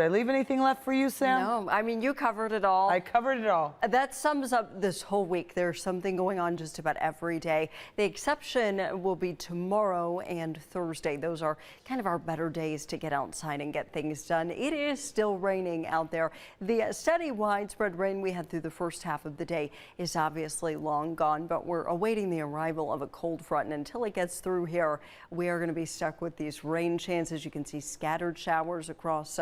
Did I leave anything left for you, Sam? No, I mean, you covered it all. I covered it all. That sums up this whole week. There's something going on just about every day. The exception will be tomorrow and Thursday. Those are kind of our better days to get outside and get things done. It is still raining out there. The steady widespread rain we had through the first half of the day is obviously long gone, but we're awaiting the arrival of a cold front. And until it gets through here, we are going to be stuck with these rain chances. You can see scattered showers across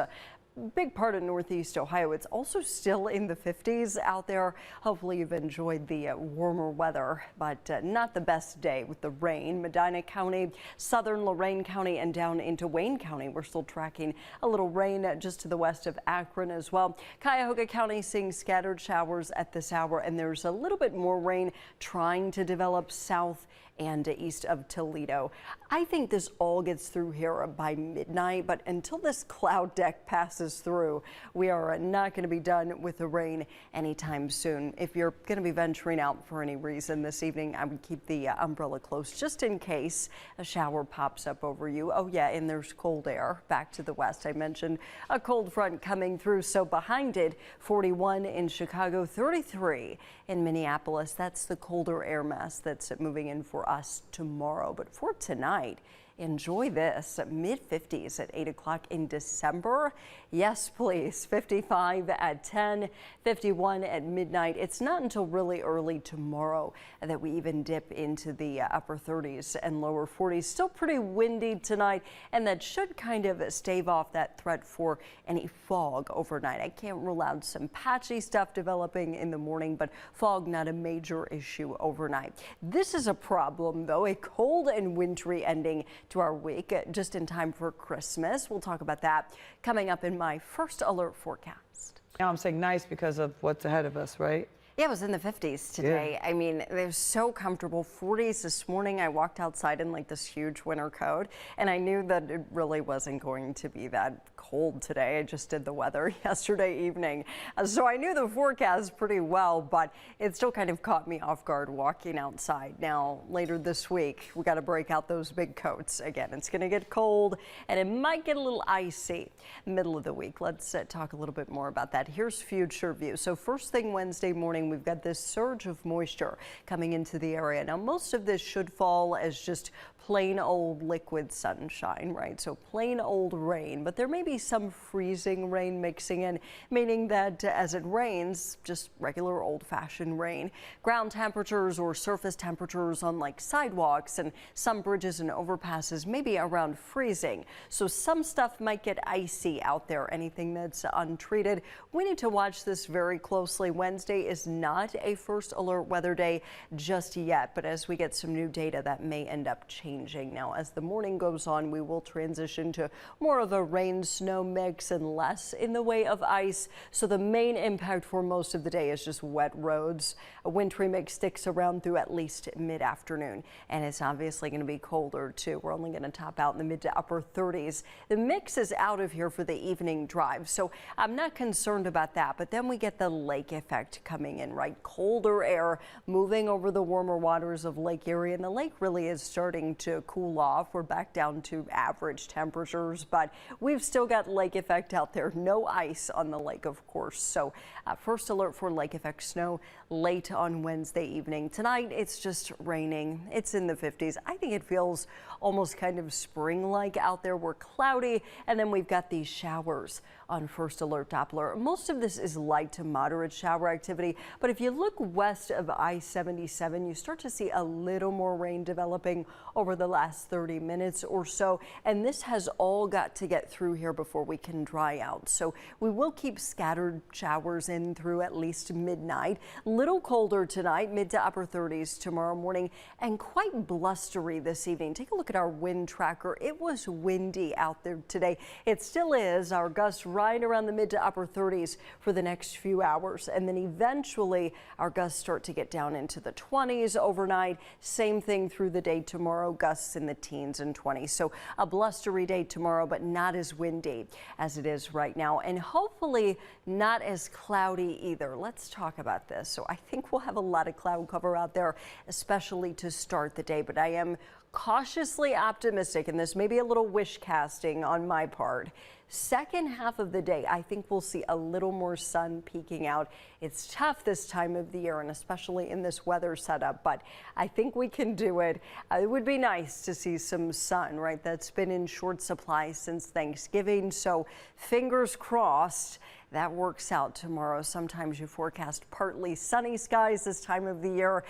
big part of northeast Ohio. It's also still in the 50s out there. Hopefully you've enjoyed the warmer weather, but not the best day with the rain. Medina County, southern Lorain County, and down into Wayne County. We're still tracking a little rain just to the west of Akron as well. Cuyahoga County seeing scattered showers at this hour, and there's a little bit more rain trying to develop south and east of Toledo. I think this all gets through here by midnight, but until this cloud deck passes through, we are not going to be done with the rain anytime soon. If you're going to be venturing out for any reason this evening, I would keep the umbrella close just in case a shower pops up over you. Oh yeah, and there's cold air back to the west. I mentioned a cold front coming through, so behind it, 41 in Chicago, 33 in Minneapolis. That's the colder air mass that's moving in for us tomorrow. But for tonight, enjoy this, mid-50s at 8 o'clock in December. Yes, please. 55 at 10, 51 at midnight. It's not until really early tomorrow that we even dip into the upper 30s and lower 40s. Still pretty windy tonight, and that should kind of stave off that threat for any fog overnight. I can't rule out some patchy stuff developing in the morning, but fog not a major issue overnight. This is a problem, though, a cold and wintry ending to our week, just in time for Christmas. We'll talk about that coming up in my first alert forecast. Now I'm saying nice because of what's ahead of us, right? Yeah, it was in the 50s today. Yeah. I mean, it was so comfortable. 40s this morning. I walked outside in like this huge winter coat, and I knew that it really wasn't going to be that cold today. I just did the weather yesterday evening, so I knew the forecast pretty well, but it still kind of caught me off guard walking outside. Now, later this week, we got to break out those big coats again. It's going to get cold, and it might get a little icy middle of the week. Let's talk a little bit more about that. Here's future view. So first thing Wednesday morning, we've got this surge of moisture coming into the area. Now, most of this should fall as just plain old liquid sunshine, right? So plain old rain, but there may be some freezing rain mixing in, meaning that as it rains, just regular old-fashioned rain. Ground temperatures or surface temperatures on like sidewalks and some bridges and overpasses may be around freezing. So some stuff might get icy out there, anything that's untreated. We need to watch this very closely. Wednesday is not a first alert weather day just yet, but as we get some new data, that may end up changing. Now, as the morning goes on, we will transition to more of a rain-snow mix and less in the way of ice. So the main impact for most of the day is just wet roads. A wintry mix sticks around through at least mid-afternoon, and it's obviously going to be colder too. We're only going to top out in the mid to upper 30s. The mix is out of here for the evening drive, so I'm not concerned about that. But then we get the lake effect coming in, right? Colder air moving over the warmer waters of Lake Erie, and the lake really is starting to cool off. We're back down to average temperatures, but we've still got lake effect out there. No ice on the lake, of course. So first alert for lake effect snow late on Wednesday evening. Tonight, it's just raining. It's in the 50s. I think it feels almost kind of spring-like out there. We're cloudy, and then we've got these showers on first alert Doppler. Most of this is light to moderate shower activity, but if you look west of I-77, you start to see a little more rain developing over the last 30 minutes or so, and this has all got to get through here before we can dry out. So we will keep scattered showers in through at least midnight. Little colder tonight, mid to upper 30s tomorrow morning, and quite blustery this evening. Take a look at our wind tracker. It was windy out there today. It still is. Our gusts right around the mid to upper 30s for the next few hours, and then eventually our gusts start to get down into the 20s overnight. Same thing through the day tomorrow, gusts in the teens and 20s. So a blustery day tomorrow, but not as windy as it is right now, and hopefully not as cloudy either. Let's talk about this. So I think we'll have a lot of cloud cover out there, especially to start the day, but I am cautiously optimistic, and this may be a little wish casting on my part. Second half of the day, I think we'll see a little more sun peeking out. It's tough this time of the year, and especially in this weather setup, but I think we can do it. It would be nice to see some sun, right? That's been in short supply since Thanksgiving, so fingers crossed that works out tomorrow. Sometimes you forecast partly sunny skies this time of the year.